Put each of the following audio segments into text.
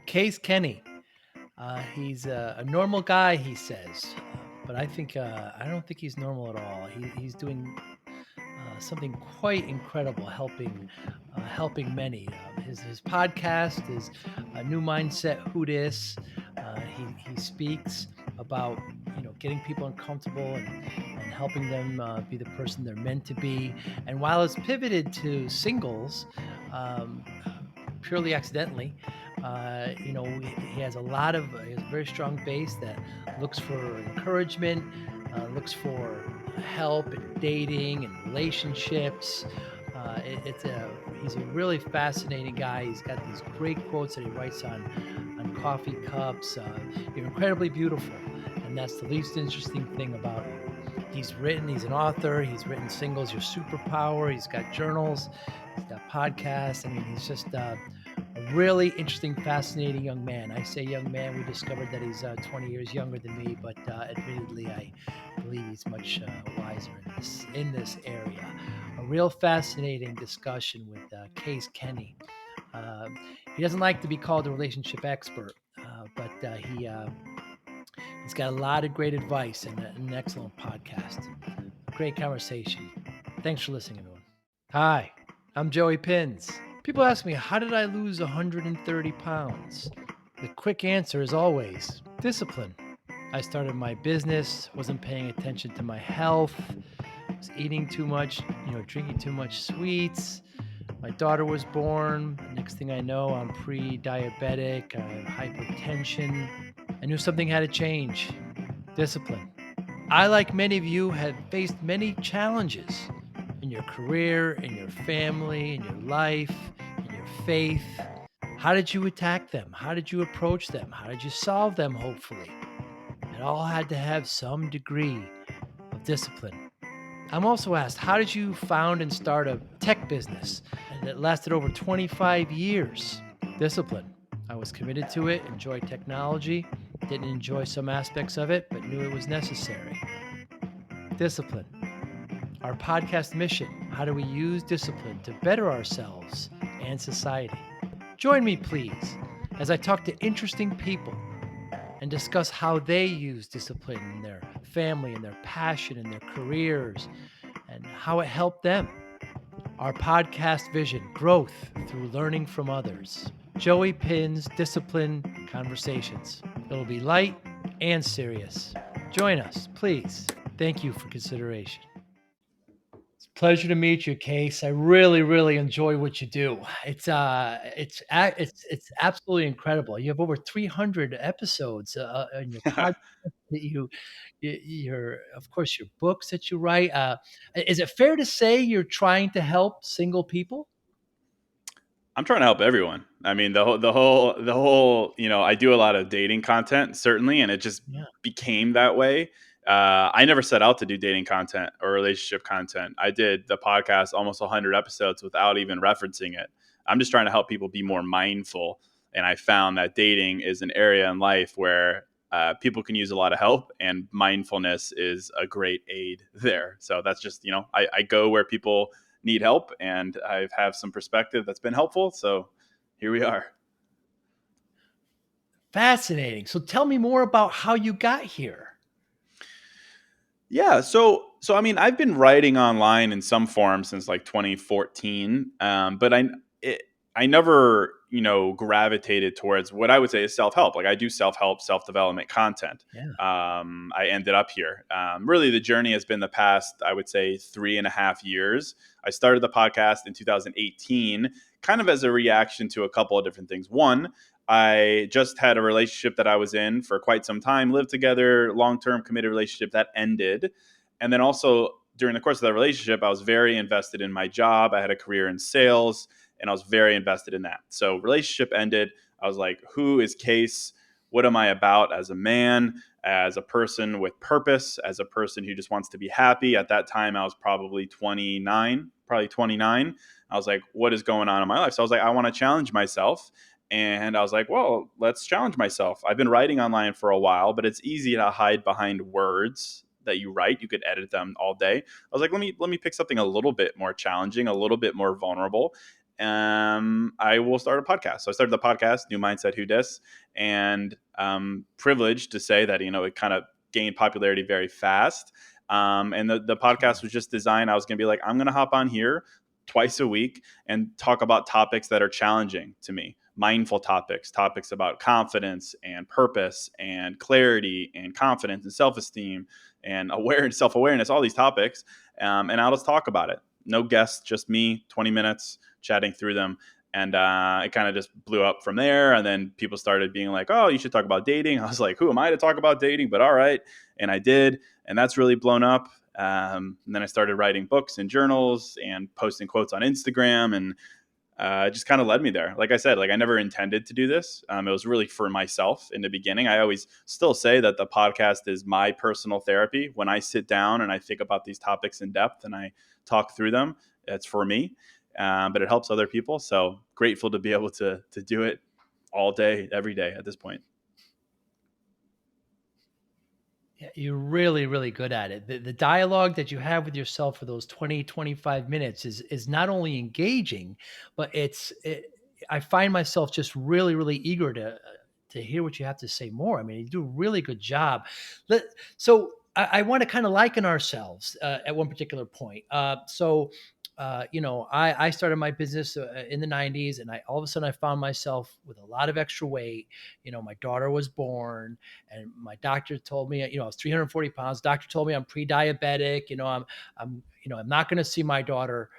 Case Kenny. He's a normal guy, he says, but I don't think he's normal at all. He's doing something quite incredible, helping many. His podcast is a new mindset. Who dis? He speaks about getting people uncomfortable and helping them be the person they're meant to be. And while it's pivoted to singles, purely accidentally. He has he has a very strong base that looks for encouragement, looks for help in dating and relationships. He's a really fascinating guy. He's got these great quotes that he writes on coffee cups. You're incredibly beautiful, and that's the least interesting thing about you. He's an author. He's written singles, Your Superpower. He's got journals. He's got podcasts. I mean, he's just a really interesting, fascinating young man. I say young man. We discovered that he's 20 years younger than me, but admittedly, I believe he's much wiser in this area. A real fascinating discussion with Case Kenny. He doesn't like to be called a relationship expert, but he's got a lot of great advice and an excellent podcast. Great conversation. Thanks for listening, everyone. Hi, I'm Joey Pinz. People ask me, how did I lose 130 pounds? The quick answer is always discipline. I started my business, wasn't paying attention to my health, was eating too much, drinking too much sweets. My daughter was born. Next thing I know, I'm pre-diabetic, I have hypertension. I knew something had to change. Discipline. I, like many of you, have faced many challenges in your career, in your family, in your life, in your faith. How did you attack them? How did you approach them? How did you solve them, hopefully? It all had to have some degree of discipline. I'm also asked, how did you found and start a tech business that lasted over 25 years? Discipline. I was committed to it, enjoyed technology, didn't enjoy some aspects of it, but knew it was necessary. Discipline. Our podcast mission, how do we use discipline to better ourselves and society? Join me, please, as I talk to interesting people and discuss how they use discipline in their family and their passion and their careers and how it helped them. Our podcast vision, growth through learning from others. Joey Pinz Discipline Conversations. It'll be light and serious. Join us, please. Thank you for consideration. It's a pleasure to meet you, Case. I really, really enjoy what you do. It's absolutely incredible. You have over 300 episodes on your podcast. That your of course your books that you write. Is it fair to say you're trying to help single people? I'm trying to help everyone. I mean, the whole, I do a lot of dating content, certainly, and it just Yeah. became that way. I never set out to do dating content or relationship content. I did the podcast almost 100 episodes without even referencing it. I'm just trying to help people be more mindful. And I found that dating is an area in life where people can use a lot of help, and mindfulness is a great aid there. So that's just, I go where people need help, and I have some perspective that's been helpful. So here we are. Fascinating. So tell me more about how you got here. Yeah. So I mean, I've been writing online in some form since like 2014, but I never gravitated towards what I would say is self help. Like I do self help, self development content. Yeah. I ended up here. Really, the journey has been the past, I would say, 3.5 years. I started the podcast in 2018, kind of as a reaction to a couple of different things. One, I just had a relationship that I was in for quite some time, lived together, long-term committed relationship that ended. And then also during the course of that relationship, I was very invested in my job. I had a career in sales and I was very invested in that. So relationship ended. I was like, who is Case? What am I about as a man, as a person with purpose, as a person who just wants to be happy? At that time, I was probably 29. I was like, what is going on in my life? So I was like, I want to challenge myself. And I was like, well, let's challenge myself. I've been writing online for a while, but it's easy to hide behind words that you write. You could edit them all day. I was like, let me pick something a little bit more challenging, a little bit more vulnerable. I will start a podcast. So I started the podcast, New Mindset Who Dis, and privileged to say that, it kind of gained popularity very fast. And the podcast Sure. was just designed. I was going to be like, I'm going to hop on here twice a week and talk about topics that are challenging to me, mindful topics, topics about confidence and purpose and clarity and confidence and self-esteem and self-awareness, all these topics. And I'll just talk about it. No guests, just me, 20 minutes chatting through them. And it kind of just blew up from there. And then people started being like, oh, you should talk about dating. I was like, who am I to talk about dating? But all right. And I did. And that's really blown up. And then I started writing books and journals and posting quotes on Instagram. And it just kind of led me there. Like I said, like I never intended to do this. It was really for myself in the beginning. I always still say that the podcast is my personal therapy. When I sit down and I think about these topics in depth and I talk through them, it's for me, but it helps other people. So grateful to be able to do it all day, every day at this point. Yeah, you're really, really good at it. The dialogue that you have with yourself for those 20, 25 minutes is not only engaging, but I find myself just really, really eager to hear what you have to say more. I mean, you do a really good job. Let, so I want to kind of liken ourselves at one particular point. I started my business in the 90s, and all of a sudden I found myself with a lot of extra weight. My daughter was born, and my doctor told me, I was 340 pounds. Doctor told me I'm pre-diabetic. I'm not going to see my daughter,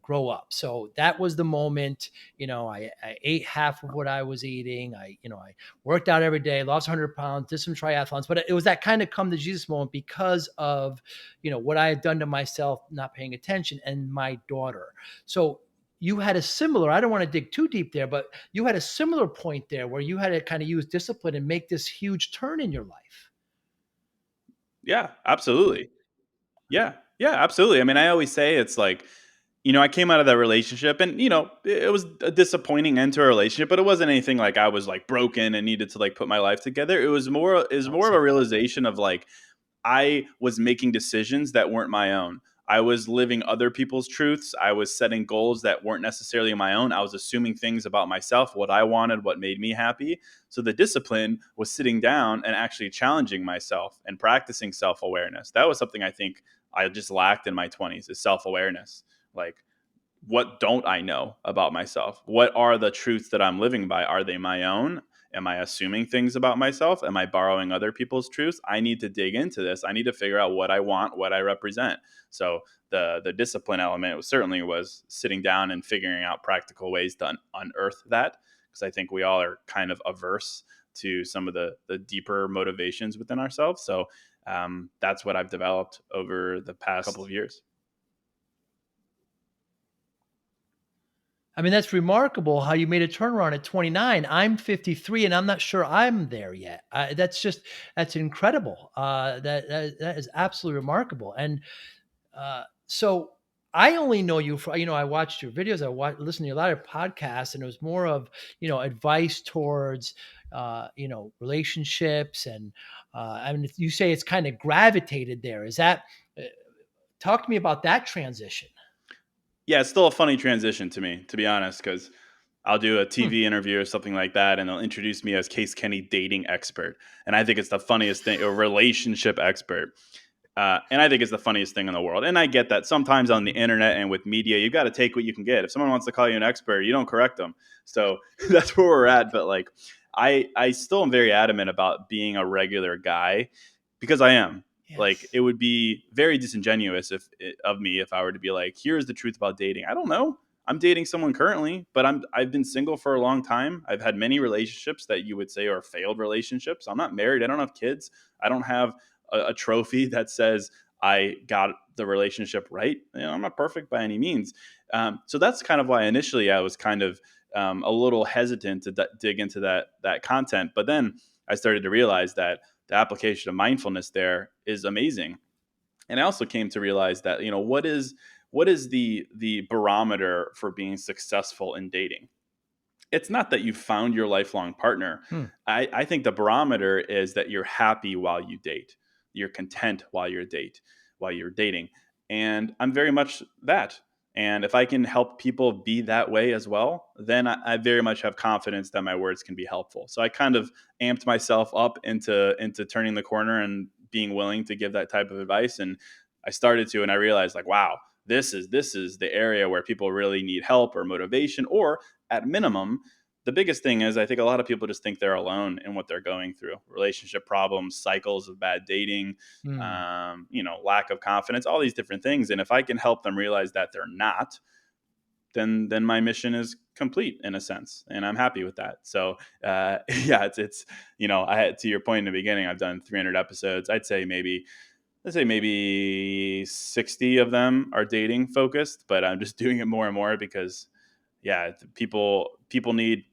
grow up. So that was the moment. I ate half of what I was eating. I worked out every day, lost 100 pounds, did some triathlons, but it was that kind of come to Jesus moment because of, what I had done to myself, not paying attention, and my daughter. So you had a similar, I don't want to dig too deep there, but you had a similar point there where you had to kind of use discipline and make this huge turn in your life. Yeah, absolutely. Yeah. Yeah, absolutely. I mean, I always say it's like, I came out of that relationship and, it was a disappointing end to a relationship, but it wasn't anything like I was like broken and needed to like put my life together. It was more of a Sounds like it. realization of like I was making decisions that weren't my own. I was living other people's truths. I was setting goals that weren't necessarily my own. I was assuming things about myself, what I wanted, what made me happy. So the discipline was sitting down and actually challenging myself and practicing self awareness. That was something I think I just lacked in my 20s is self awareness. Like, what don't I know about myself? What are the truths that I'm living by? Are they my own? Am I assuming things about myself? Am I borrowing other people's truths? I need to dig into this. I need to figure out what I want, what I represent. So the discipline element certainly was sitting down and figuring out practical ways to unearth that, because I think we all are kind of averse to some of the deeper motivations within ourselves. So that's what I've developed over the past couple of years. I mean, that's remarkable how you made a turnaround at 29. I'm 53, and I'm not sure I'm there yet. That's incredible. That is absolutely remarkable. And so I only know you for, I watched your videos, listened to a lot of podcasts, and it was more of, advice towards, relationships. And I mean, you say it's kind of gravitated there. Uh, Talk to me about that transition. Yeah, it's still a funny transition to me, to be honest, because I'll do a Hmm. TV interview or something like that, and they'll introduce me as Case Kenny dating expert, and I think it's the funniest thing, a relationship expert. And I think it's the funniest thing in the world. And I get that sometimes on the internet and with media, you got to take what you can get. If someone wants to call you an expert, you don't correct them. So that's where we're at. But like, I still am very adamant about being a regular guy because I am. Like, Yes. it would be very disingenuous of me if I were to be like, here's the truth about dating. I don't know. I'm dating someone currently, but I've been single for a long time. I've had many relationships that you would say are failed relationships. I'm not married. I don't have kids. I don't have a trophy that says I got the relationship right. I'm not perfect by any means. So that's kind of why initially I was kind of a little hesitant to dig into that content. But then I started to realize that the application of mindfulness there is amazing. And I also came to realize that what is the barometer for being successful in dating? It's not that you found your lifelong partner. Hmm. I think the barometer is that you're happy while you date. You're content while you're dating. And I'm very much that. And if I can help people be that way as well, then I very much have confidence that my words can be helpful. So I kind of amped myself up into turning the corner and being willing to give that type of advice. And I started to, and I realized like, wow, this is the area where people really need help or motivation, or at minimum, the biggest thing is I think a lot of people just think they're alone in what they're going through: relationship problems, cycles of bad dating, Hmm. lack of confidence, all these different things. And if I can help them realize that they're not, then my mission is complete in a sense, and I'm happy with that. So yeah, it's I had, to your point in the beginning, I've done 300 episodes. Let's say maybe 60 of them are dating focused, but I'm just doing it more and more because yeah, people need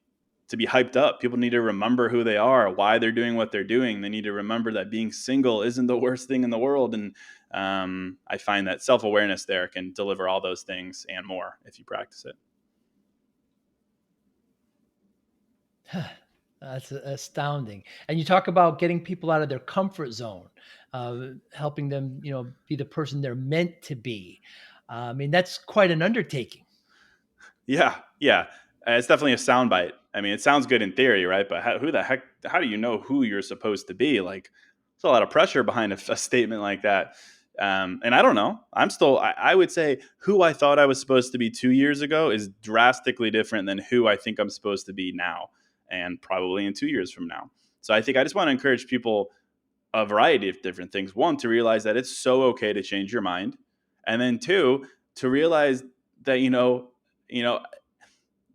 to be hyped up. People need to remember who they are, why they're doing what they're doing. They need to remember that being single isn't the worst thing in the world. And I find that self awareness there can deliver all those things and more if you practice it. That's astounding. And you talk about getting people out of their comfort zone, helping them, be the person they're meant to be. I mean, that's quite an undertaking. Yeah, yeah. It's definitely a soundbite. I mean, it sounds good in theory, right? But who the heck? How do you know who you're supposed to be? Like, there's a lot of pressure behind a statement like that. And I don't know. I would say who I thought I was supposed to be 2 years ago is drastically different than who I think I'm supposed to be now, and probably in 2 years from now. So I think I just want to encourage people a variety of different things. One, to realize that it's so okay to change your mind, and then two, to realize that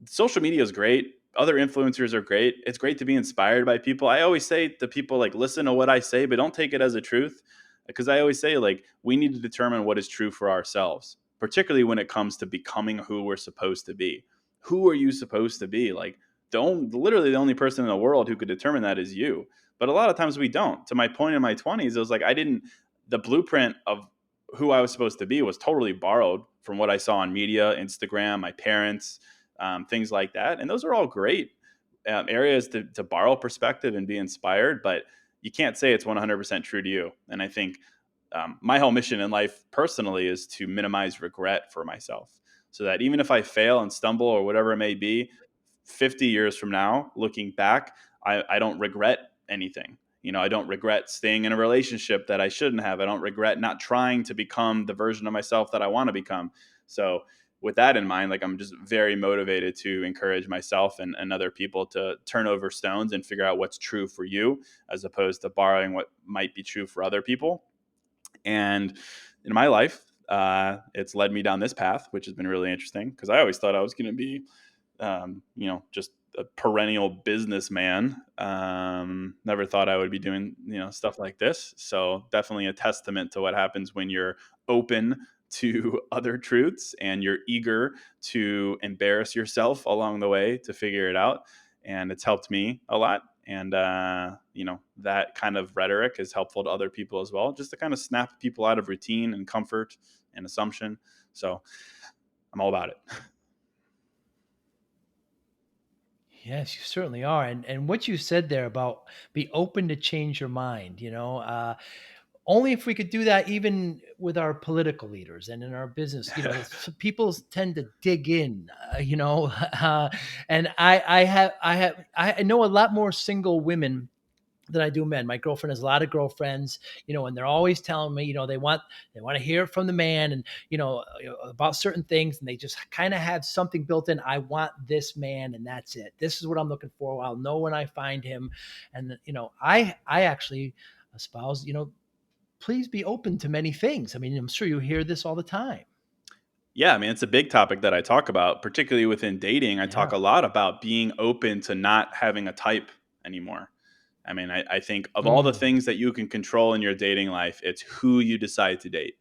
social media is great. Other influencers are great. It's great to be inspired by people. I always say to people, like, listen to what I say, but don't take it as a truth. Because I always say, like, we need to determine what is true for ourselves, particularly when it comes to becoming who we're supposed to be. Who are you supposed to be? Like, literally the only person in the world who could determine that is you. But a lot of times we don't. To my point in my 20s, it was like the blueprint of who I was supposed to be was totally borrowed from what I saw on media, Instagram, my parents, things like that. And those are all great areas to borrow perspective and be inspired, but you can't say it's 100% true to you. And I think my whole mission in life personally is to minimize regret for myself, so that even if I fail and stumble or whatever it may be, 50 years from now, looking back, I don't regret anything. I don't regret staying in a relationship that I shouldn't have. I don't regret not trying to become the version of myself that I want to become. So, with that in mind, like, I'm just very motivated to encourage myself and other people to turn over stones and figure out what's true for you, as opposed to borrowing what might be true for other people. And in my life, it's led me down this path, which has been really interesting because I always thought I was going to be just a perennial businessman. Never thought I would be doing, stuff like this. So definitely a testament to what happens when you're open to other truths and you're eager to embarrass yourself along the way to figure it out. And it's helped me a lot. And, that kind of rhetoric is helpful to other people as well, just to kind of snap people out of routine and comfort and assumption. So I'm all about it. Yes, you certainly are. And what you said there about be open to change your mind, only if we could do that even with our political leaders and in our business, people tend to dig in, and I know a lot more single women than I do men. My girlfriend has a lot of girlfriends, and they're always telling me, they want to hear it from the man, and about certain things, and they just kind of have something built in. I want this man, and that's it. This is what I'm looking for. I'll know when I find him, and I actually espouse, please be open to many things. I mean, I'm sure you hear this all the time. Yeah, I mean, it's a big topic that I talk about, particularly within dating. I talk Yeah. a lot about being open to not having a type anymore. I mean, I think of all the Mm. things that you can control in your dating life, it's who you decide to date.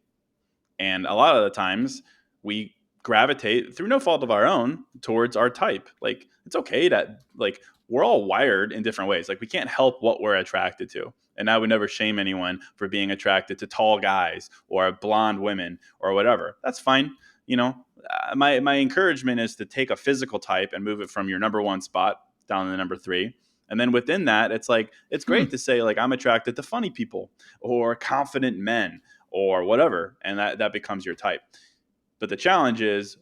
And a lot of the times we gravitate through no fault of our own towards our type. Like, it's okay to, like, we're all wired in different ways. Like, we can't help what we're attracted to. And I would never shame anyone for being attracted to tall guys or blonde women or whatever. That's fine. My encouragement is to take a physical type and move it from your number one spot down to the number three. And then within that, it's like, it's Hmm. great to say, like, I'm attracted to funny people or confident men or whatever, and that becomes your type. But the challenge is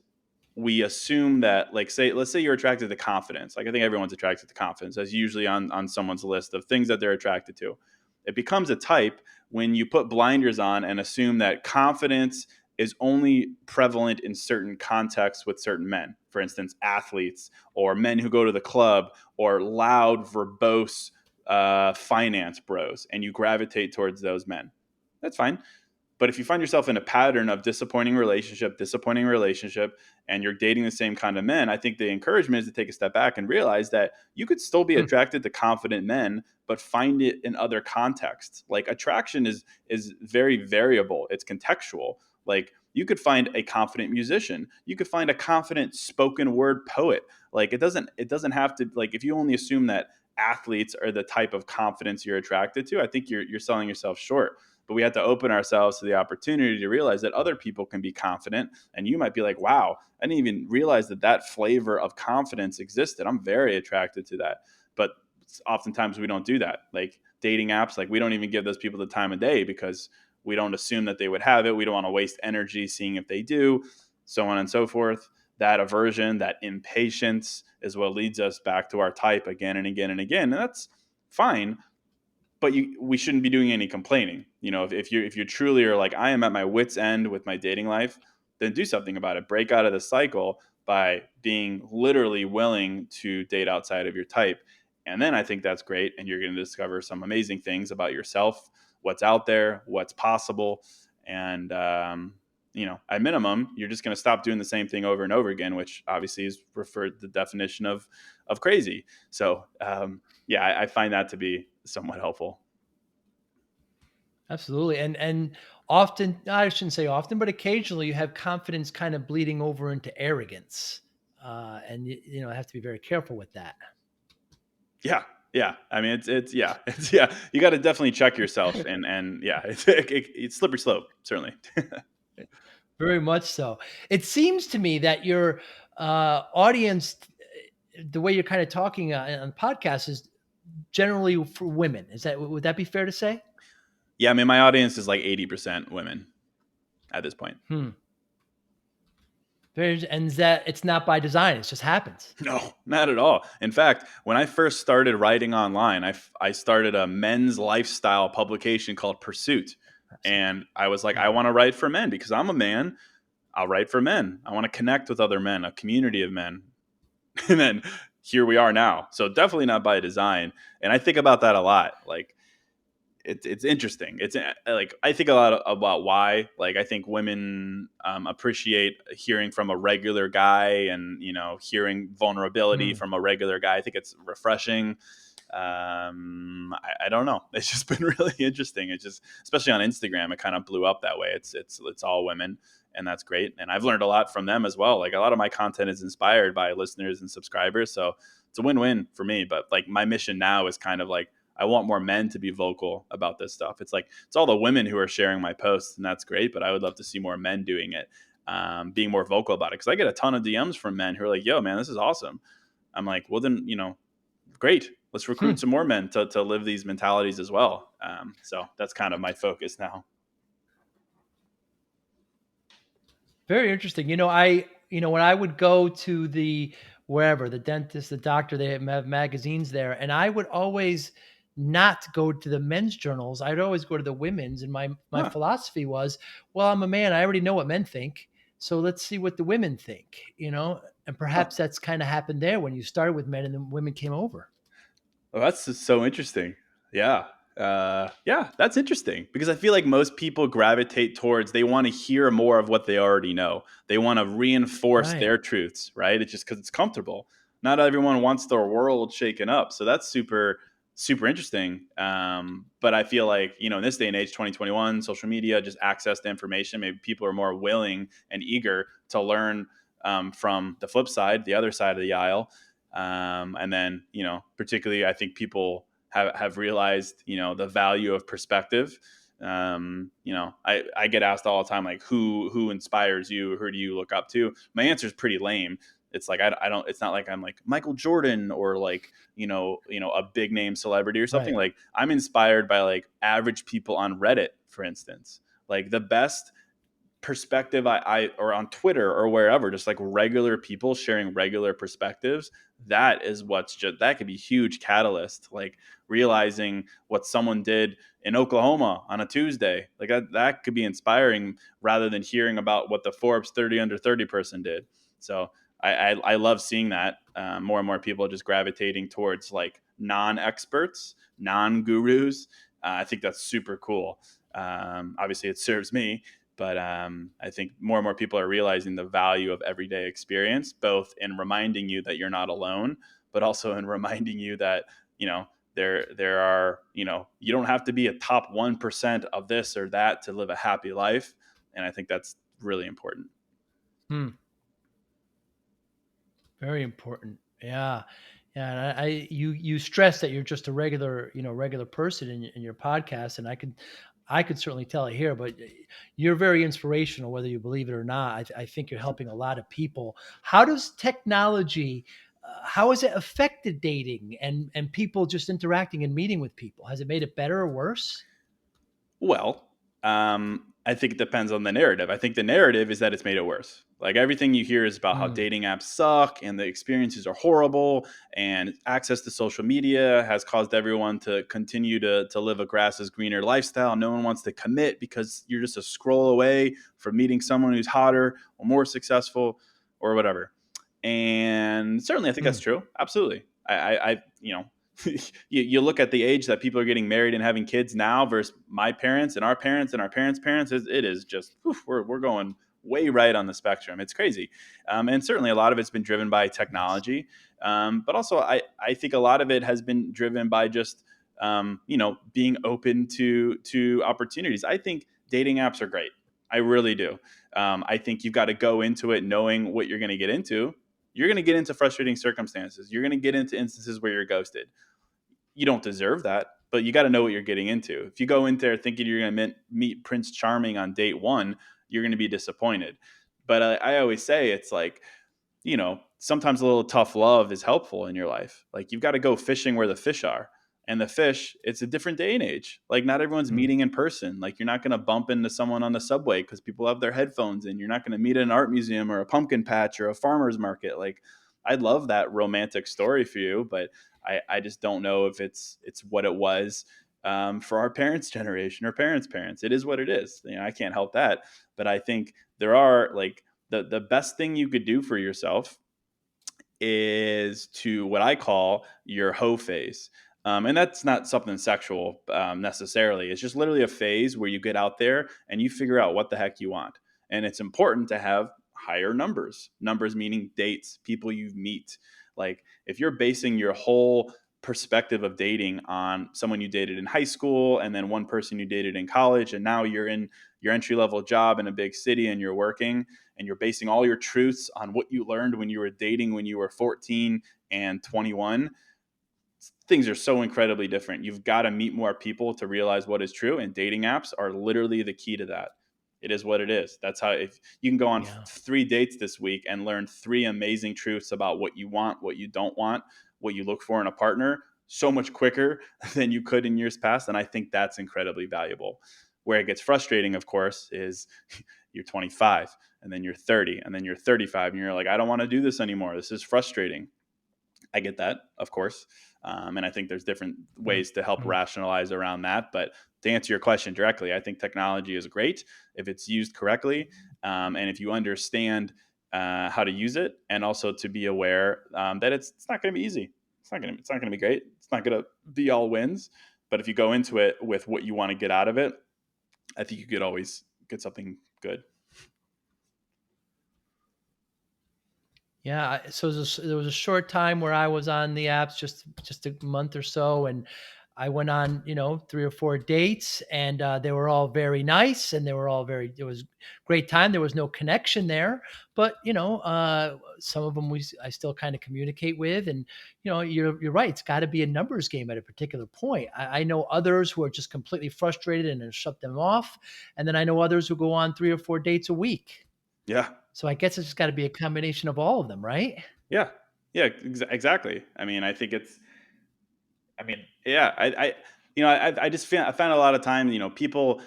we assume that, like, let's say you're attracted to confidence. Like, I think everyone's attracted to confidence. That's usually on someone's list of things that they're attracted to. It becomes a type when you put blinders on and assume that confidence is only prevalent in certain contexts with certain men. For instance, athletes, or men who go to the club, or loud, verbose finance bros, and you gravitate towards those men. That's fine. But if you find yourself in a pattern of disappointing relationship, and you're dating the same kind of men, I think the encouragement is to take a step back and realize that you could still be Hmm. attracted to confident men, but find it in other contexts. Like, attraction is very variable. It's contextual. Like, you could find a confident musician. You could find a confident spoken word poet. Like, it doesn't have to, like, if you only assume that athletes are the type of confidence you're attracted to, I think you're selling yourself short. But we have to open ourselves to the opportunity to realize that other people can be confident. And you might be like, wow, I didn't even realize that flavor of confidence existed. I'm very attracted to that. But oftentimes we don't do that. Like, dating apps, like, we don't even give those people the time of day because we don't assume that they would have it. We don't want to waste energy seeing if they do, so on and so forth. That aversion, that impatience is what leads us back to our type again and again and again. And that's fine, but we shouldn't be doing any complaining. If you truly are like, I am at my wit's end with my dating life, then do something about it. Break out of the cycle by being literally willing to date outside of your type. And then I think that's great. And you're going to discover some amazing things about yourself, what's out there, what's possible. And, at minimum, you're just going to stop doing the same thing over and over again, which obviously is referred the definition of crazy. So, yeah, I find that to be somewhat helpful. Absolutely. And often, I shouldn't say often, but occasionally you have confidence kind of bleeding over into arrogance. And have to be very careful with that. Yeah, yeah. I mean, yeah, yeah. You got to definitely check yourself, and yeah, it's slippery slope, certainly. Very much so. It seems to me that your audience, the way you're kind of talking on podcasts, is generally for women. Would that be fair to say? Yeah, I mean, my audience is like 80% women at this point. Hmm. And is that it's not by design; it just happens. No, not at all. In fact, when I first started writing online, I started a men's lifestyle publication called Pursuit. And I was like, I Right. want to write for men because I'm a man. I'll write for men. I want to connect with other men, a community of men. And then here we are now. So definitely not by design. And I think about that a lot. Like, it's interesting. It's like, I think a lot about why. Like, I think women appreciate hearing from a regular guy, and hearing vulnerability Hmm. from a regular guy. I think it's refreshing. I don't know. It's just been really interesting. It's just, especially on Instagram, it kind of blew up that way. It's all women, and that's great. And I've learned a lot from them as well. Like, a lot of my content is inspired by listeners and subscribers, so it's a win-win for me. But like, my mission now is kind of like, I want more men to be vocal about this stuff. It's like, it's all the women who are sharing my posts, and that's great. But I would love to see more men doing it, being more vocal about it. Because I get a ton of DMs from men who are like, "Yo, man, this is awesome." I'm like, well, then, great. Let's Hmm. recruit some more men to live these mentalities as well. So that's kind of my focus now. Very interesting. When I would go to the dentist, the doctor, they have magazines there, and I would always not go to the men's journals. I'd always go to the women's, and my Huh. philosophy was, well, I'm a man. I already know what men think, so let's see what the women think. And Huh. perhaps that's kind of happened there when you started with men and then women came over. Well, that's just so interesting. Yeah. Yeah, that's interesting because I feel like most people gravitate towards, they want to hear more of what they already know. They want to reinforce Right. their truths, right? It's just because it's comfortable. Not everyone wants their world shaken up. So that's super, super interesting. But I feel like, in this day and age, 2021, social media, just access to information, maybe people are more willing and eager to learn from the flip side, the other side of the aisle. And then, particularly, I think people have realized, the value of perspective. I get asked all the time, like, who inspires you? Who do you look up to? My answer is pretty lame. It's like, I don't, it's not like I'm like Michael Jordan, or like, a big name celebrity or something. Right. Like, I'm inspired by like average people on Reddit, for instance. Like, the best perspective I or on Twitter or wherever, just like regular people sharing regular perspectives, that is what's just that could be huge catalyst. Like realizing what someone did in Oklahoma on a Tuesday, like that could be inspiring rather than hearing about what the Forbes 30 under 30 person did. So I love seeing that more and more people just gravitating towards like non-experts, non-gurus. I think that's super cool. Obviously, it serves me, but I think more and more people are realizing the value of everyday experience, both in reminding you that you're not alone, but also in reminding you that you know there are you don't have to be a top 1% of this or that to live a happy life, and I think that's really important. Hmm. Very important. Yeah. Yeah. And you stress that you're just a regular, regular person in your podcast. And I could certainly tell it here, but you're very inspirational, whether you believe it or not. I think you're helping a lot of people. How does technology, how has it affected dating and people just interacting and meeting with people? Has it made it better or worse? Well, I think it depends on the narrative. I think the narrative is that it's made it worse. Like everything you hear is about how Mm, dating apps suck and the experiences are horrible, and access to social media has caused everyone to continue to live a grass is greener lifestyle. No one wants to commit because you're just a scroll away from meeting someone who's hotter or more successful or whatever. And certainly, I think that's mm, true. Absolutely. You look at the age that people are getting married and having kids now versus my parents and our parents and our parents' parents. It is just whew, we're going way right on the spectrum. It's crazy, and certainly a lot of it's been driven by yes. technology, but also I think a lot of it has been driven by just being open to opportunities. I think dating apps are great. I really do. I think you've got to go into it knowing what you're going to get into. You're going to get into frustrating circumstances. You're going to get into instances where you're ghosted. You don't deserve that, but you got to know what you're getting into. If you go in there thinking you're going to meet Prince Charming on date one, you're going to be disappointed. But I always say it's like, sometimes a little tough love is helpful in your life. Like you've got to go fishing where the fish are. And the fish, it's a different day and age. Like not everyone's Mm, meeting in person. Like you're not going to bump into someone on the subway because people have their headphones in. You're not going to meet at an art museum or a pumpkin patch or a farmer's market. Like I'd love that romantic story for you, but I just don't know if it's what it was for our parents' generation or parents' parents. It is what it is. I can't help that. But I think there are like the best thing you could do for yourself is to what I call your hoe phase. And that's not something sexual necessarily. It's just literally a phase where you get out there and you figure out what the heck you want. And it's important to have higher numbers. Numbers meaning dates, people you meet. Like if you're basing your whole perspective of dating on someone you dated in high school and then one person you dated in college, and now you're in your entry level job in a big city and you're working, and you're basing all your truths on what you learned when you were dating when you were 14 and 21, things are so incredibly different. You've got to meet more people to realize what is true, and dating apps are literally the key to that. It is what it is. That's how, if you can go on yeah. 3 dates this week and learn 3 amazing truths about what you want, what you don't want, what you look for in a partner, so much quicker than you could in years past. And I think that's incredibly valuable. Where it gets frustrating, of course, is you're 25 and then you're 30 and then you're 35 and you're like, I don't want to do this anymore. This is frustrating. I get that, of course. And I think there's different Mm, ways to help mm, rationalize around that. But to answer your question directly, I think technology is great if it's used correctly, and if you understand how to use it, and also to be aware that it's not going to be easy. It's not going to be great. It's not going to be all wins. But if you go into it with what you want to get out of it, I think you could always get something good. yeah. So there was a short time where I was on the apps, just a month or so, and I went on, 3 or 4 dates, and they were all very nice, and they were all very. It was great time. There was no connection there, but some of them I still kind of communicate with, and you're right. It's got to be a numbers game at a particular point. I know others who are just completely frustrated and then shut them off, and then I know others who go on 3 or 4 dates a week. Yeah, So I guess it's just gotta be a combination of all of them, right? yeah, yeah. Exactly. I mean, I think it's. I mean, yeah. I just feel I find a lot of time, people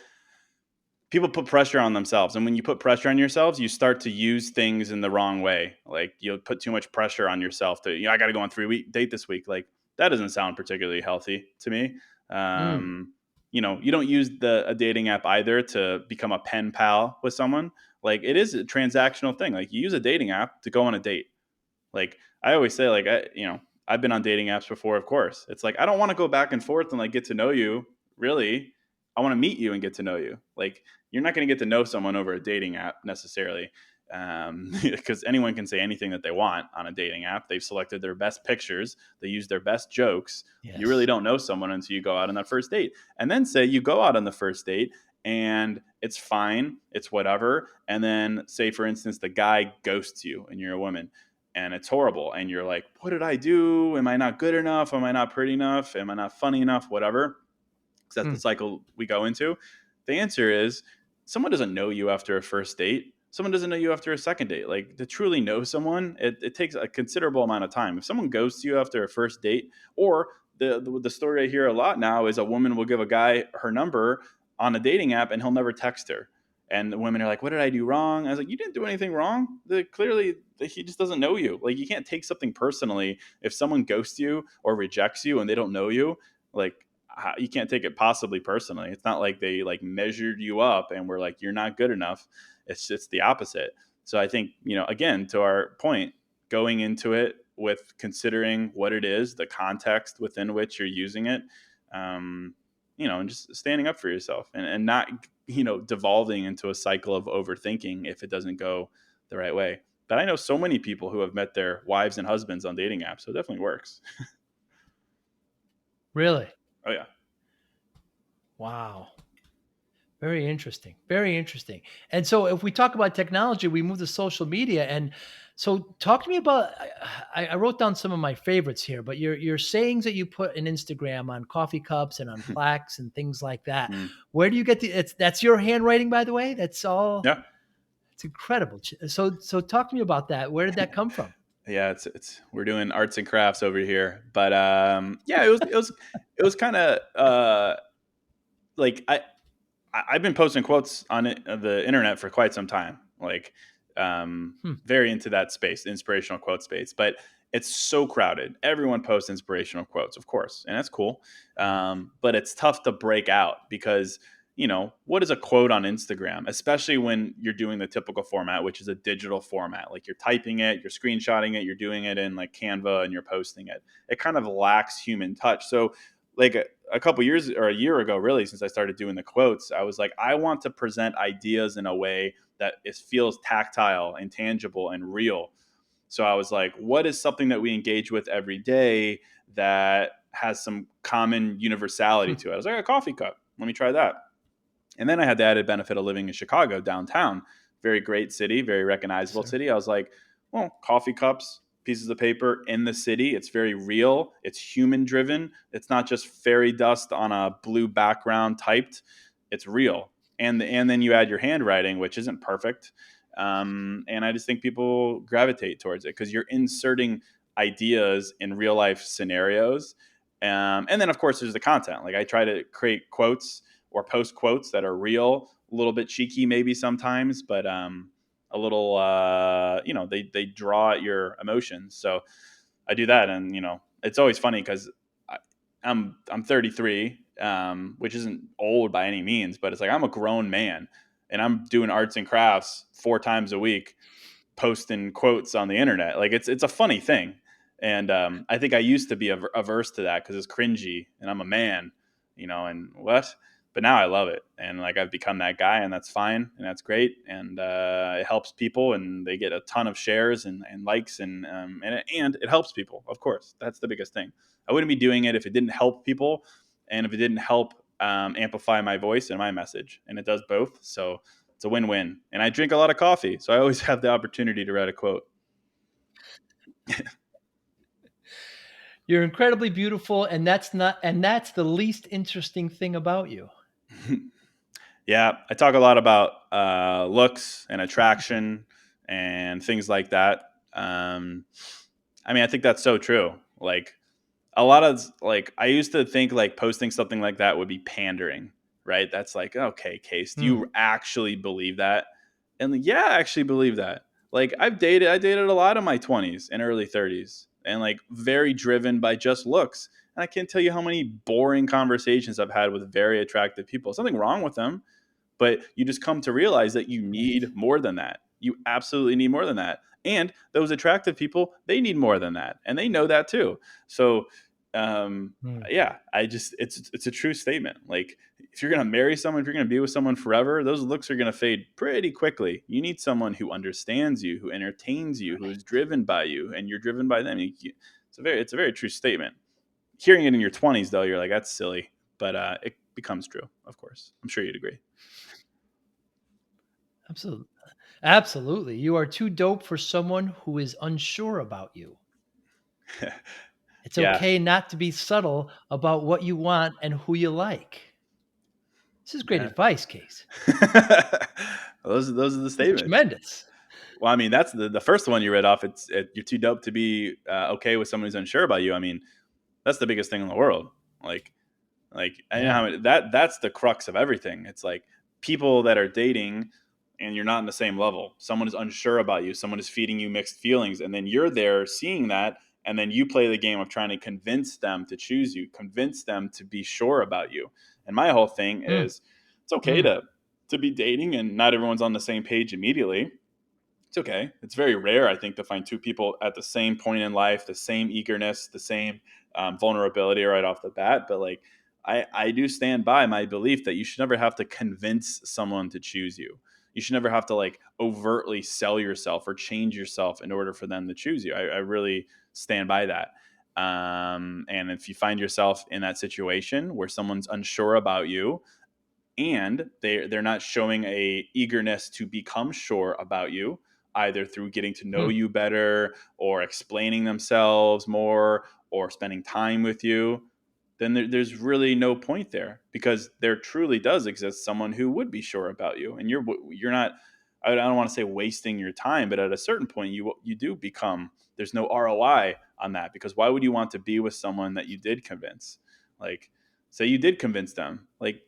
people put pressure on themselves, and when you put pressure on yourselves, you start to use things in the wrong way. Like you'll put too much pressure on yourself to, I got to go on 3 week date this week. Like that doesn't sound particularly healthy to me. Mm, um you don't use a dating app either to become a pen pal with someone. Like it is a transactional thing. Like you use a dating app to go on a date. Like I always say, like I've been on dating apps before. Of course, it's like I don't want to go back and forth and like get to know you. Really, I want to meet you and get to know you. Like you're not going to get to know someone over a dating app necessarily, because anyone can say anything that they want on a dating app. They've selected their best pictures. They use their best jokes. You really yes. don't know someone until you go out on that first date. And then say you go out on the first date and it's fine, it's whatever. And then say, for instance, the guy ghosts you and you're a woman and it's horrible. And you're like, what did I do? Am I not good enough? Am I not pretty enough? Am I not funny enough? Whatever. Because that's the Mm, cycle we go into. The answer is someone doesn't know you after a first date. Someone doesn't know you after a second date. Like to truly know someone, it takes a considerable amount of time. If someone ghosts you after a first date, or the story I hear a lot now is a woman will give a guy her number on a dating app and he'll never text her. And the women are like, "What did I do wrong?" I was like, "You didn't do anything wrong. Clearly, he just doesn't know you. Like, you can't take something personally if someone ghosts you or rejects you and they don't know you. Like, you can't take it possibly personally. It's not like they like measured you up and were like, you're not good enough. It's the opposite. So I think, again, to our point, going into it with considering what it is, the context within which you're using it, um, and just standing up for yourself and not, devolving into a cycle of overthinking if it doesn't go the right way. But I know so many people who have met their wives and husbands on dating apps, so it definitely works. really? Oh yeah. Wow. Very interesting. Very interesting. And so if we talk about technology, we move to social media. And so talk to me about I wrote down some of my favorites here, but your sayings that you put in Instagram on coffee cups and on plaques and things like that. Mm. Where do you get that's your handwriting, by the way? That's all Yeah. it's incredible. So talk to me about that. Where did that come from? Yeah, it's we're doing arts and crafts over here. But yeah, it was kind of like I've been posting quotes on the internet for quite some time. Like, Hmm. very into that space, inspirational quote space. But it's so crowded. Everyone posts inspirational quotes, of course, and that's cool. But it's tough to break out because what is a quote on Instagram, especially when you're doing the typical format, which is a digital format. Like you're typing it, you're screenshotting it, you're doing it in like Canva, and you're posting it. It kind of lacks human touch. So like a couple years or a year ago, really, since I started doing the quotes, I was like, I want to present ideas in a way that it feels tactile and tangible and real. So I was like, what is something that we engage with every day that has some common universality Hmm. to it? I was like, a coffee cup. Let me try that. And then I had the added benefit of living in Chicago downtown, very great city, very Yes, recognizable sir. city. I was like, well, coffee cups, pieces of paper in the city. It's very real. It's human driven. It's not just fairy dust on a blue background typed. It's real. And then you add your handwriting, which isn't perfect. And I just think people gravitate towards it because you're inserting ideas in real life scenarios. And then, of course, there's the content. Like I try to create quotes or post quotes that are real, a little bit cheeky maybe sometimes, but a little they draw at your emotions. So I do that, and it's always funny because I'm 33, which isn't old by any means, but it's like I'm a grown man, and I'm doing arts and crafts 4 times a week, posting quotes on the internet. Like it's a funny thing, and I think I used to be averse to that because it's cringy, and I'm a man, and what. But now I love it, and like I've become that guy, and that's fine, and that's great, and it helps people, and they get a ton of shares and likes, and it helps people. Of course, that's the biggest thing. I wouldn't be doing it if it didn't help people, and if it didn't help amplify my voice and my message, and it does both. So it's a win-win. And I drink a lot of coffee, so I always have the opportunity to write a quote. You're incredibly beautiful, and that's the least interesting thing about you. Yeah, I talk a lot about looks and attraction and things like that. I mean, I think that's so true. Like a lot of like I used to think like posting something like that would be pandering. right? That's like, okay, Case, do you Hmm. actually believe that? And like, yeah, I actually believe that. Like I dated a lot in my 20s and early 30s and like very driven by just looks. And I can't tell you how many boring conversations I've had with very attractive people. Something wrong with them, but you just come to realize that you Right. need more than that. You absolutely need more than that. And those attractive people, they need more than that. And they know that too. So um Hmm. yeah, I just it's a true statement. Like if you're gonna marry someone, if you're gonna be with someone forever, those looks are gonna fade pretty quickly. You need someone who understands you, who entertains you, who is driven by you, and you're driven by them. It's a very true statement. Hearing it in your 20s, though, you're like, that's silly, but it becomes true. Of course, I'm sure you'd agree. Absolutely. Absolutely. You are too dope for someone who is unsure about you. It's Yeah. okay not to be subtle about what you want and who you like. This is great Yeah. advice, Case. Those are the This is statements. tremendous. Well, I mean, that's the first one you read off. You're too dope to be okay with someone who's unsure about you. I mean, that's the biggest thing in the world. Like, I know Yeah. that's the crux of everything. It's like people that are dating and you're not in the same level. Someone is unsure about you. Someone is feeding you mixed feelings, and then you're there seeing that, and then you play the game of trying to convince them to choose you, convince them to be sure about you. And my whole thing Mm, is, it's okay mm, to be dating, and not everyone's on the same page immediately. It's okay. It's very rare, I think, to find two people at the same point in life, the same eagerness, the same vulnerability right off the bat. But like, I do stand by my belief that you should never have to convince someone to choose you. You should never have to like overtly sell yourself or change yourself in order for them to choose you. I really stand by that. And if you find yourself in that situation where someone's unsure about you, and they're not showing a eagerness to become sure about you, either through getting to know mm. you better or explaining themselves more or spending time with you, then there's really no point there, because there truly does exist someone who would be sure about you, and you're not, I don't want to say wasting your time, but at a certain point you do become, there's no ROI on that, because why would you want to be with someone that you did convince? Like, say you did convince them, like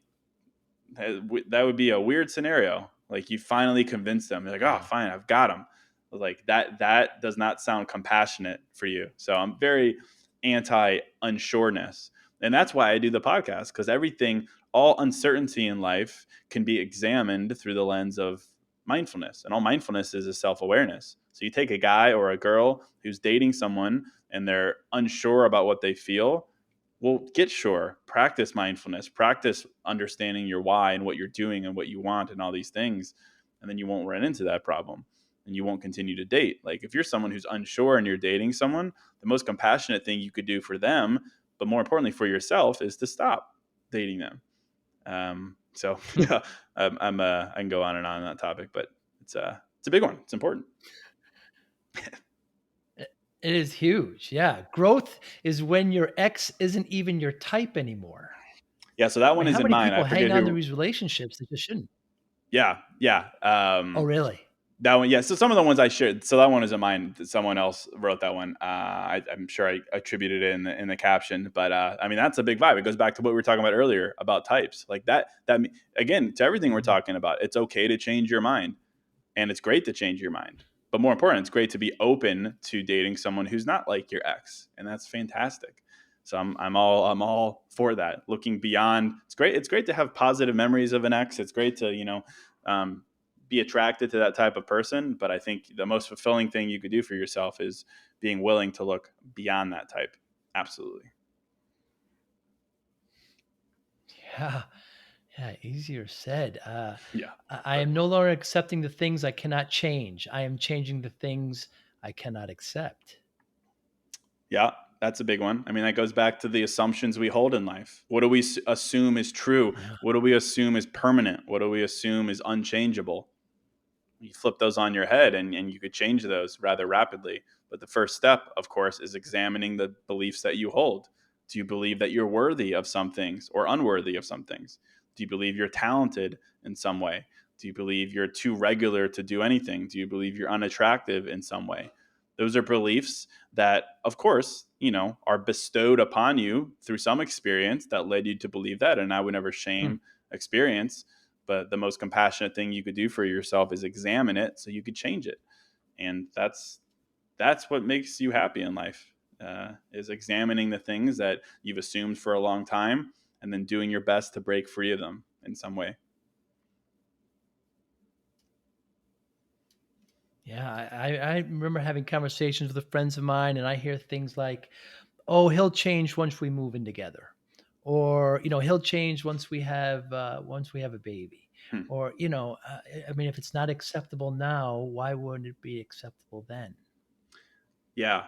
that would be a weird scenario. Like you finally convince them. You're like, oh, Yeah. fine, I've got them. Like that does not sound compassionate for you. So I'm very anti unsureness. And that's why I do the podcast, because everything, all uncertainty in life can be examined through the lens of mindfulness. And all mindfulness is self awareness. So you take a guy or a girl who's dating someone and they're unsure about what they feel. Well, get sure, practice mindfulness, practice understanding your why and what you're doing and what you want and all these things. And then you won't run into that problem and you won't continue to date. Like if you're someone who's unsure and you're dating someone, the most compassionate thing you could do for them, but more importantly for yourself, is to stop dating them. So yeah, I can go on and on that topic, but it's a big one. It's important. It is huge. Yeah. Growth is when your ex isn't even your type anymore. Yeah. So that I one mean, is how in many mine. I people hang forget on to who. these relationships that just shouldn't? Yeah. Yeah. Oh, really? That one, yeah. So some of the ones I shared, so that one isn't mine. Someone else wrote that one. I'm sure I attributed it in the caption, but I mean that's a big vibe. It goes back to what we were talking about earlier about types, like that. Again, to everything we're Mhm. talking about, it's okay to change your mind, and it's great to change your mind. But more important, it's great to be open to dating someone who's not like your ex, and that's fantastic. So I'm all for that. Looking beyond, it's great. It's great to have positive memories of an ex. It's great to um, be attracted to that type of person. But I think the most fulfilling thing you could do for yourself is being willing to look beyond that type. Absolutely. Yeah. Yeah. Easier said. Yeah. I am no longer accepting the things I cannot change. I am changing the things I cannot accept. Yeah, that's a big one. I mean, that goes back to the assumptions we hold in life. What do we assume is true? Yeah. What do we assume is permanent? What do we assume is unchangeable? You flip those on your head and you could change those rather rapidly. But the first step, of course, is examining the beliefs that you hold. Do you believe that you're worthy of some things or unworthy of some things? Do you believe you're talented in some way? Do you believe you're too regular to do anything? Do you believe you're unattractive in some way? Those are beliefs that, of course, are bestowed upon you through some experience that led you to believe that. And I would never Hmm. shame experience. But the most compassionate thing you could do for yourself is examine it so you could change it. And that's what makes you happy in life, is examining the things that you've assumed for a long time and then doing your best to break free of them in some way. Yeah, I remember having conversations with friends of mine, and I hear things like, "Oh, he'll change once we move in together," or "He'll change once we have a baby," Hmm. or I mean, if it's not acceptable now, why wouldn't it be acceptable then? Yeah,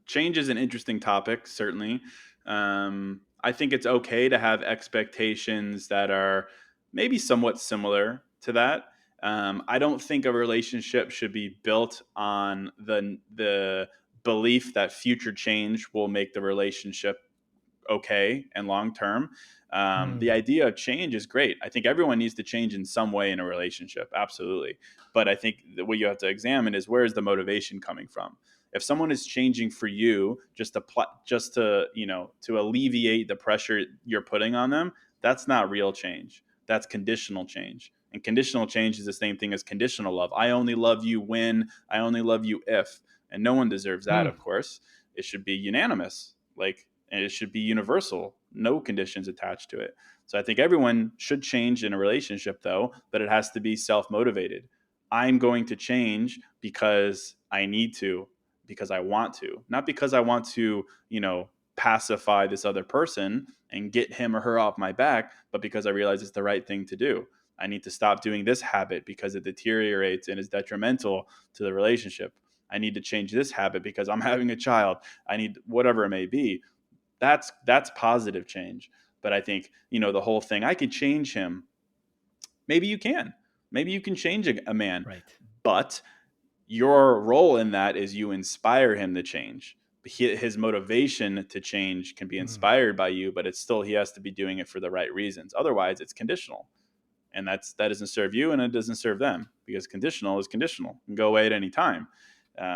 change is an interesting topic, certainly. I think it's okay to have expectations that are maybe somewhat similar to that. I don't think a relationship should be built on the belief that future change will make the relationship okay and long term. The Hmm. idea of change is great. I think everyone needs to change in some way in a relationship, absolutely. But I think that what you have to examine is, where is the motivation coming from? If someone is changing for you just to to alleviate the pressure you're putting on them, that's not real change. That's conditional change. And conditional change is the same thing as conditional love. I only love you when, I only love you if. And no one deserves that, Hmm. of course. It should be unanimous. Like, and it should be universal, no conditions attached to it. So I think everyone should change in a relationship, though, but it has to be self motivated. I'm going to change because I need to, because I want to, not because I want to, pacify this other person and get him or her off my back, but because I realize it's the right thing to do. I need to stop doing this habit because it deteriorates and is detrimental to the relationship. I need to change this habit because I'm having a child. I need whatever it may be. That's positive change. But I think, the whole thing, I could change him. Maybe you can. Maybe you can change a man, Right. but your role in that is you inspire him to change. His motivation to change can be Hmm. inspired by you, but it's still, he has to be doing it for the right reasons. Otherwise, it's conditional, and that doesn't serve you and it doesn't serve them, because conditional is conditional and go away at any time.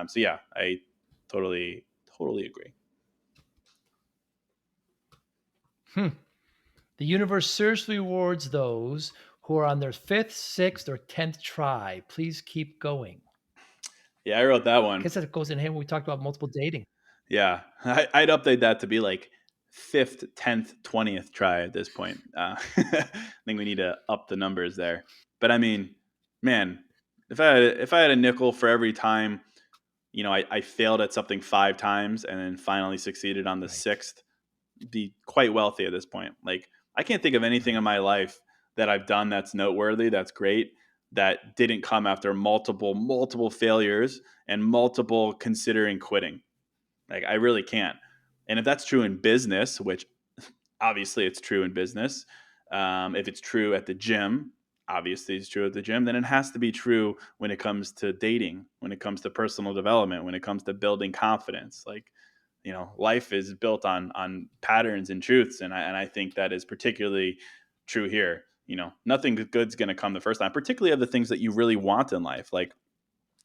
So yeah, I totally agree. Hmm. The universe seriously rewards those who are on their fifth, sixth, or 10th try. Please keep going. Yeah, I wrote that I one. guess that goes in hand when we talked about multiple dating. Yeah, I'd update that to be like fifth, 10th, 20th try at this point. I think we need to up the numbers there. But I mean, man, if I had a nickel for every time, I failed at something 5 times and then finally succeeded on the Right. sixth, be quite wealthy at this point. Like, I can't think of anything in Right. my life that I've done that's noteworthy, that's great, that didn't come after multiple failures and multiple considering quitting. Like, I really can't. And if that's true in business, which obviously it's true in business, if it's true at the gym, obviously it's true at the gym, then it has to be true when it comes to dating, when it comes to personal development, when it comes to building confidence. Like, life is built on patterns and truths, and I think that is particularly true here. Nothing good's going to come the first time, particularly of the things that you really want in life. Like,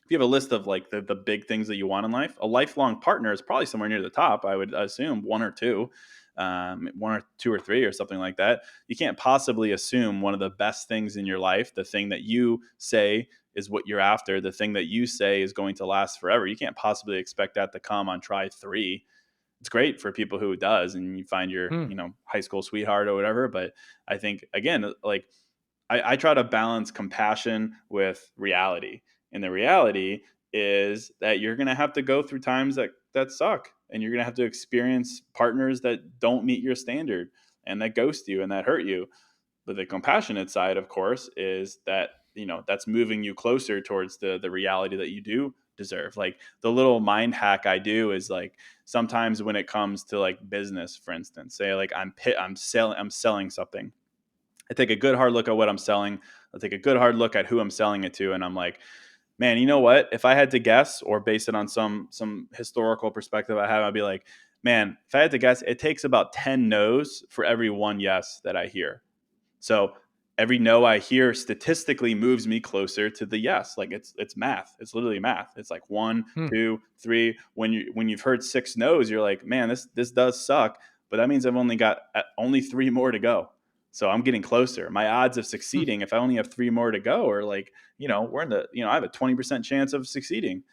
if you have a list of like the big things that you want in life, a lifelong partner is probably somewhere near the top. I would assume one or two or three or something like that. You can't possibly assume one of the best things in your life, the thing that you say is what you're after, the thing that you say is going to last forever. You can't possibly expect that to come on try three. It's great for people who it does, and you find your Hmm. high school sweetheart or whatever. But I think, again, like, I try to balance compassion with reality. And the reality is that you're going to have to go through times that suck, and you're going to have to experience partners that don't meet your standard and that ghost you and that hurt you. But the compassionate side, of course, is that, that's moving you closer towards the reality that you do deserve. Like, the little mind hack I do is, like, sometimes when it comes to like business, for instance, say like I'm selling something. I take a good hard look at what I'm selling. I take a good hard look at who I'm selling it to, and I'm like, man, you know what? If I had to guess, or base it on some historical perspective I have, I'd be like, man, if I had to guess, it takes about 10 no's for every one yes that I hear. So every no I hear statistically moves me closer to the yes. Like, it's math. It's literally math. It's like one, Hmm. two, three. When you've heard 6 no's, you're like, man, this does suck. But that means I've only got only 3 more to go. So I'm getting closer. My odds of succeeding, if I only have 3 more to go, are like, we're in the, I have a 20% chance of succeeding.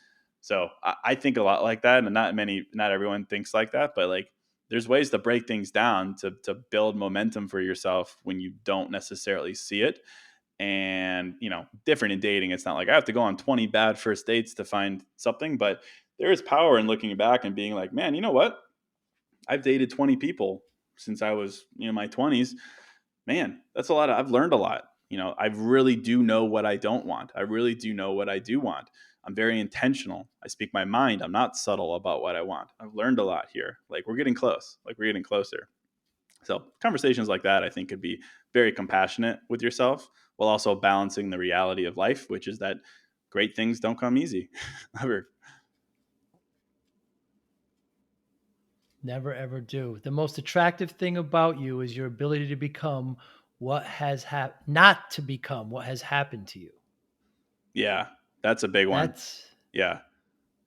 So I think a lot like that. And not everyone thinks like that, but like there's ways to break things down to build momentum for yourself when you don't necessarily see it. And, different in dating. It's not like I have to go on 20 bad first dates to find something, but there is power in looking back and being like, man, you know what? I've dated 20 people since I was, my 20s. Man, that's a lot. I've learned a lot. I really do know what I don't want. I really do know what I do want. I'm very intentional. I speak my mind. I'm not subtle about what I want. I've learned a lot here. Like we're getting close. Like we're getting closer. So conversations like that, I think, could be very compassionate with yourself while also balancing the reality of life, which is that great things don't come easy. Ever. Never ever do. The most attractive thing about you is your ability to become what has not to become what has happened to you. Yeah, that's a big one. That's Yeah.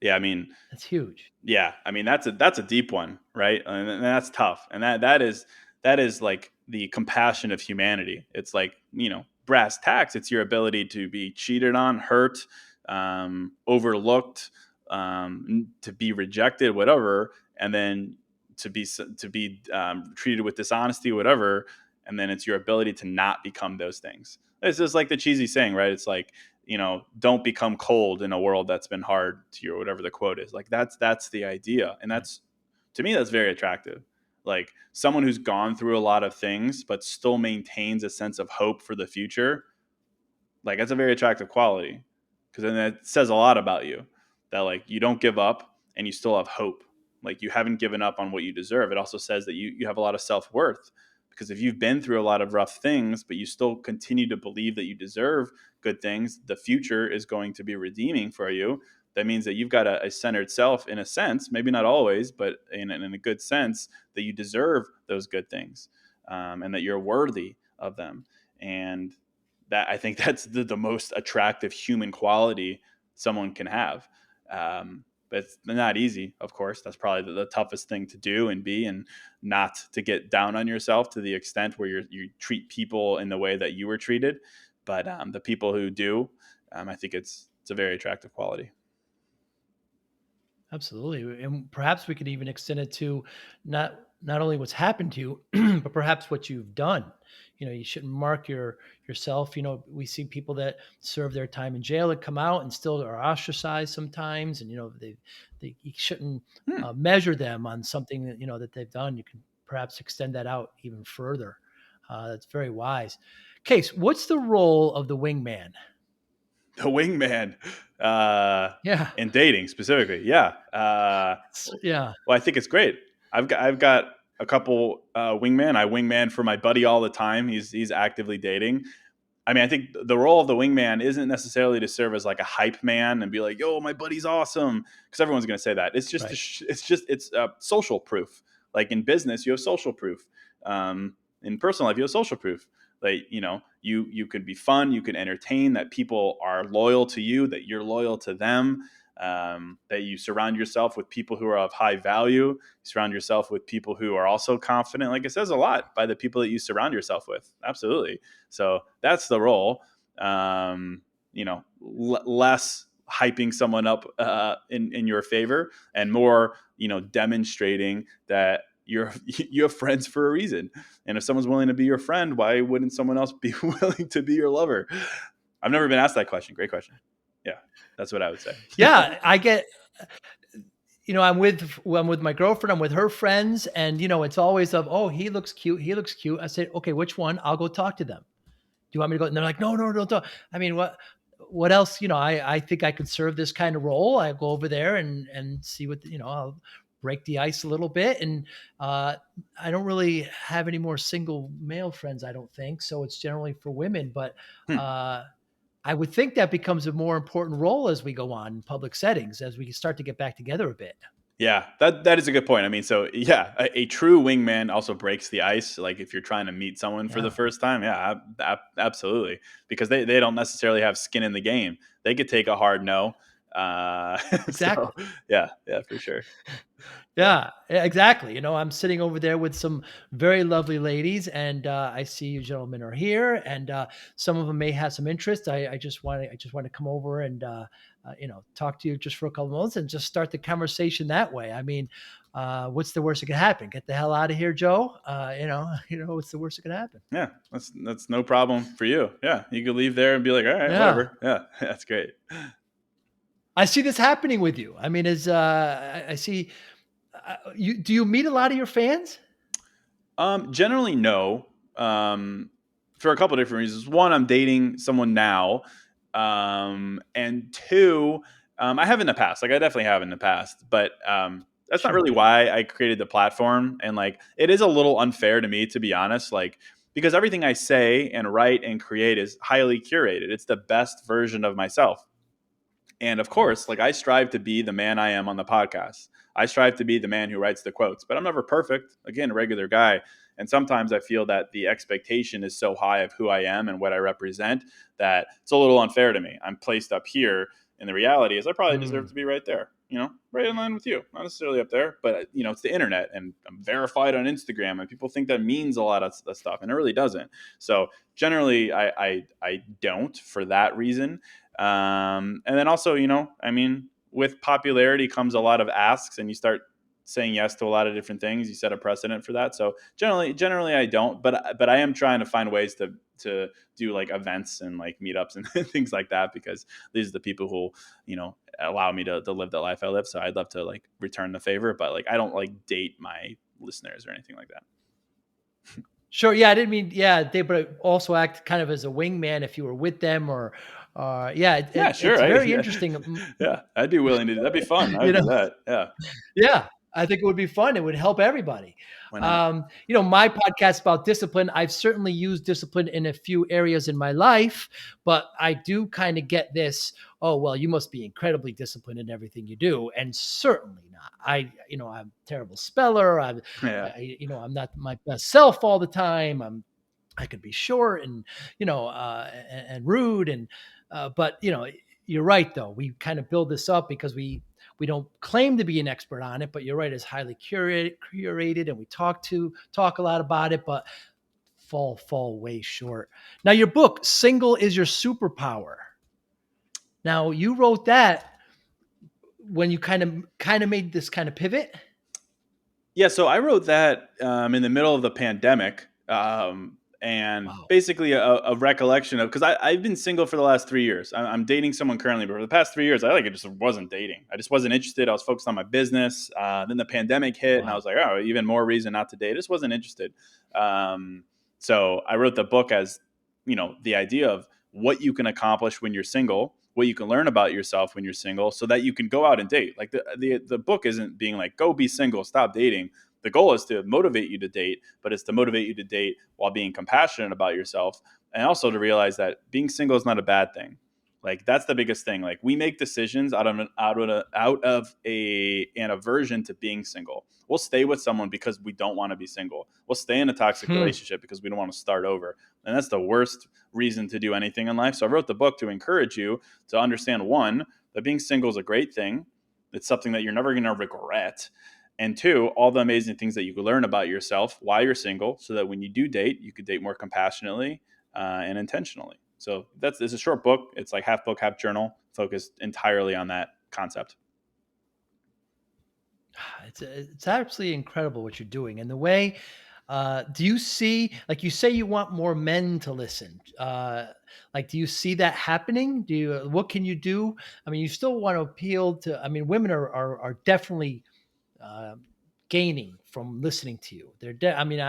Yeah. I mean, that's huge. yeah, I mean that's a deep one, right? And that's tough. And that is like the compassion of humanity. It's like, brass tacks. It's your ability to be cheated on, hurt, overlooked, to be rejected, whatever, and then to be treated with dishonesty, whatever. And then it's your ability to not become those things. It's just like the cheesy saying, right? It's like, don't become cold in a world that's been hard to you, or whatever the quote is. Like that's the idea. And Right. that's, to me, that's very attractive. Like someone who's gone through a lot of things, but still maintains a sense of hope for the future. Like that's a very attractive quality, because then that says a lot about you, that like you don't give up and you still have hope. Like you haven't given up on what you deserve. It also says that you have a lot of self-worth, because if you've been through a lot of rough things but you still continue to believe that you deserve good things, the future is going to be redeeming for you. That means that you've got a centered self, in a sense, maybe not always, but in a good sense, that you deserve those good things, and that you're worthy of them. And that, I think, that's the most attractive human quality someone can have. But it's not easy, of course. That's probably the toughest thing to do and be, and not to get down on yourself to the extent where you treat people in the way that you were treated. But the people who do, I think it's a very attractive quality. Absolutely. And perhaps we could even extend it to not only what's happened to you, but perhaps what you've done. You shouldn't mark yourself. We see people that serve their time in jail and come out and still are ostracized sometimes. And you shouldn't Hmm. measure them on something that they've done. You can perhaps extend that out even further. That's very wise. Case, what's the role of the wingman? The wingman, Yeah. in dating specifically, yeah. Yeah. Well, I think it's great. I've got a couple wingman. I wingman for my buddy all the time. He's actively dating. I mean, I think the role of the wingman isn't necessarily to serve as like a hype man and be like, "Yo, my buddy's awesome," because everyone's going to say that. It's just Right. it's social proof. Like in business, you have social proof. In personal life, you have social proof. Like you could be fun, you can entertain, that people are loyal to you, that you're loyal to them. That you surround yourself with people who are of high value. You surround yourself with people who are also confident. Like it says a lot by the people that you surround yourself with. Absolutely. So that's the role. Less hyping someone up in your favor, and more, demonstrating that you have friends for a reason. And if someone's willing to be your friend, why wouldn't someone else be willing to be your lover? I've never been asked that question. Great question. Yeah, that's what I would say. Yeah, I get I'm with my girlfriend, I'm with her friends, and it's always of, "Oh, he looks cute, he looks cute." I say, "Okay, which one? I'll go talk to them. Do you want me to go?" And they're like, "No, no, don't talk." I mean, what else? I think I could serve this kind of role. I go over there and see what I'll break the ice a little bit, and I don't really have any more single male friends. I don't think so. It's generally for women, but Hmm. uh, I would think that becomes a more important role as we go on in public settings, as we start to get back together a bit. Yeah, that is a good point. I mean, so yeah, a true wingman also breaks the ice. Like if you're trying to meet someone for the Yeah. first time, yeah, absolutely, because they don't necessarily have skin in the game. They could take a hard no. So Exactly. yeah, for sure. Yeah. Yeah, exactly. I'm sitting over there with some very lovely ladies, and I see you gentlemen are here, and some of them may have some interest. I just want to come over and talk to you just for a couple of months and just start the conversation that way. I mean, what's the worst that could happen? Get the hell out of here, Joe. What's the worst that could happen? Yeah, that's no problem for you. Yeah, you could leave there and be like, all right, Yeah, whatever. Yeah, that's great. I see this happening with you. I mean, as I see, you do you meet a lot of your fans? Generally, no. For a couple of different reasons. One, I'm dating someone now, and two, I have in the past. Like I definitely have in the past, but that's not really Sure. why I created the platform. And like, it is a little unfair to me, to be honest. Like, because everything I say and write and create is highly curated. It's the best version of myself. And of course, like I strive to be the man I am on the podcast. I strive to be the man who writes the quotes, but I'm never perfect. Again, a regular guy. And sometimes I feel that the expectation is so high of who I am and what I represent that it's a little unfair to me. I'm placed up here. And the reality is, I probably deserve Hmm. to be right there, right in line with you. Not necessarily up there, but, it's the internet and I'm verified on Instagram and people think that means a lot of stuff. And it really doesn't. So generally, I don't for that reason. And then also, I mean, with popularity comes a lot of asks, and you start saying yes to a lot of different things. You set a precedent for that. So generally, I don't, but I am trying to find ways to do like events and like meetups and things like that because these are the people who allow me to live the life I live. So I'd love to like return the favor, but like I don't like date my listeners or anything like that. Sure. Yeah, I didn't mean they, but also act kind of as a wingman if you were with them, or yeah, Yeah, sure. it's very Yeah, interesting. yeah. I'd be willing to. That'd be fun. I You would know, do that. Yeah. yeah, I think it would be fun. It would help everybody. Why not? My podcast about discipline, I've certainly used discipline in a few areas in my life, but I do kind of get this, oh, well, you must be incredibly disciplined in everything you do. And certainly not. I'm a terrible speller. Yeah. I'm not my best self all the time. I could be short and and rude but you're right though. We kind of build this up because we don't claim to be an expert on it, but you're right, it's highly curated, and we talk a lot about it, but fall way short. Now, your book, Single is Your Superpower. Now, you wrote that when you kind of made this kind of pivot. Yeah, so I wrote that in the middle of the pandemic, and Wow. basically a recollection of because I've been single for the last 3 years. I'm dating someone currently, but for the past 3 years, I just wasn't dating. I just wasn't interested. I was focused on my business. Then the pandemic hit, and I Wow. was like, oh, even more reason not to date. I just wasn't interested. Um, so I wrote the book as the idea of what you can accomplish when you're single, what you can learn about yourself when you're single, so that you can go out and date. Like the book isn't being like go be single, stop dating. The goal is to motivate you to date, but it's to motivate you to date while being compassionate about yourself, and also to realize that being single is not a bad thing. Like that's the biggest thing. Like we make decisions out of an aversion to being single. We'll stay with someone because we don't want to be single. We'll stay in a toxic Hmm. relationship because we don't want to start over. And that's the worst reason to do anything in life. So I wrote the book to encourage you to understand one, that being single is a great thing. It's something that you're never going to regret. And two, all the amazing things that you can learn about yourself while you're single, so that when you do date, you could date more compassionately and intentionally. So it's a short book. It's like half book, half journal, focused entirely on that concept. It's absolutely incredible what you're doing, and the way. Do you see, like you say, you want more men to listen? Like, do you see that happening? What can you do? I mean, you still want to appeal to. I mean, women are definitely uh, gaining from listening to you. I mean,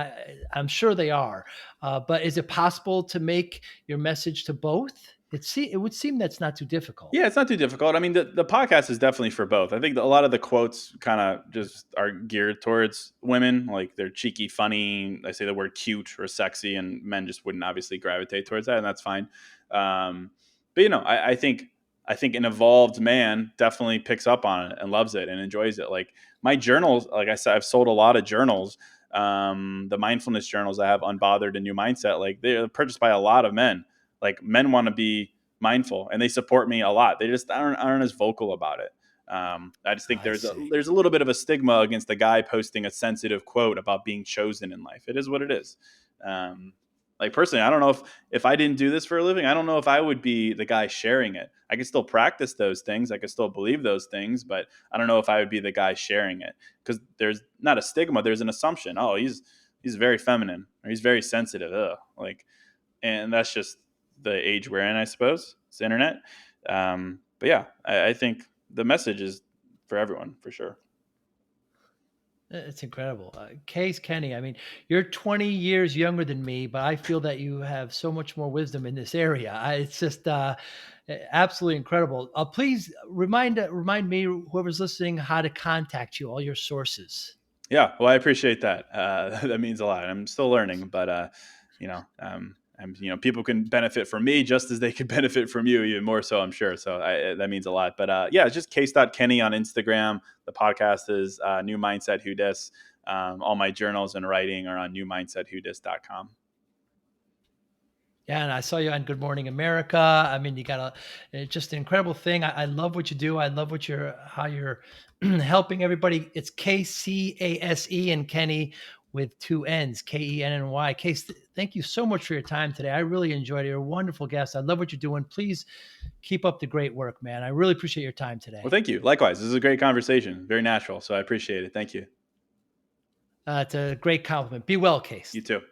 I'm sure they are. But is it possible to make your message to both? It would seem that's not too difficult. Yeah, it's not too difficult. I mean, the podcast is definitely for both. I think that a lot of the quotes kind of just are geared towards women, like they're cheeky, funny. I say the word cute or sexy, and men just wouldn't obviously gravitate towards that, and that's fine. But I think an evolved man definitely picks up on it and loves it and enjoys it. Like my journals, like I said, I've sold a lot of journals. The mindfulness journals I have, Unbothered and New Mindset, like they're purchased by a lot of men. Like men want to be mindful, and they support me a lot. They just aren't as vocal about it. I just think I see. there's a little bit of a stigma against the guy posting a sensitive quote about being chosen in life. It is what it is. Um, like personally, I don't know if I didn't do this for a living, I don't know if I would be the guy sharing it. I could still practice those things, I could still believe those things, but I don't know if I would be the guy sharing it, because there's not a stigma, there's an assumption. Oh, he's very feminine, or he's very sensitive. Ugh. Like, and that's just the age we're in, I suppose. It's the internet. But yeah, I think the message is for everyone for sure. It's incredible. Case Kenny, I mean, you're 20 years younger than me, but I feel that you have so much more wisdom in this area. It's just absolutely incredible. Please remind me, whoever's listening, how to contact you, all your sources. Yeah, well, I appreciate that. That means a lot. I'm still learning, but and people can benefit from me just as they can benefit from you, even more so, I'm sure. So that means a lot. But yeah, it's just case.kenny on Instagram. The podcast is New Mindset Who Dis. All my journals and writing are on newmindsetwhodis.com. Yeah, and I saw you on Good Morning America. I mean, you got just an incredible thing. I love what you do. I love what how you're helping everybody. It's KCASE and Kenny with two N's, KENNY. Case, thank you so much for your time today. I really enjoyed it. You're a wonderful guest. I love what you're doing. Please keep up the great work, man. I really appreciate your time Well, today. thank you. Likewise, this is a great conversation. Very natural. So I appreciate it. Thank you. It's a great compliment. Be well, Case. You too.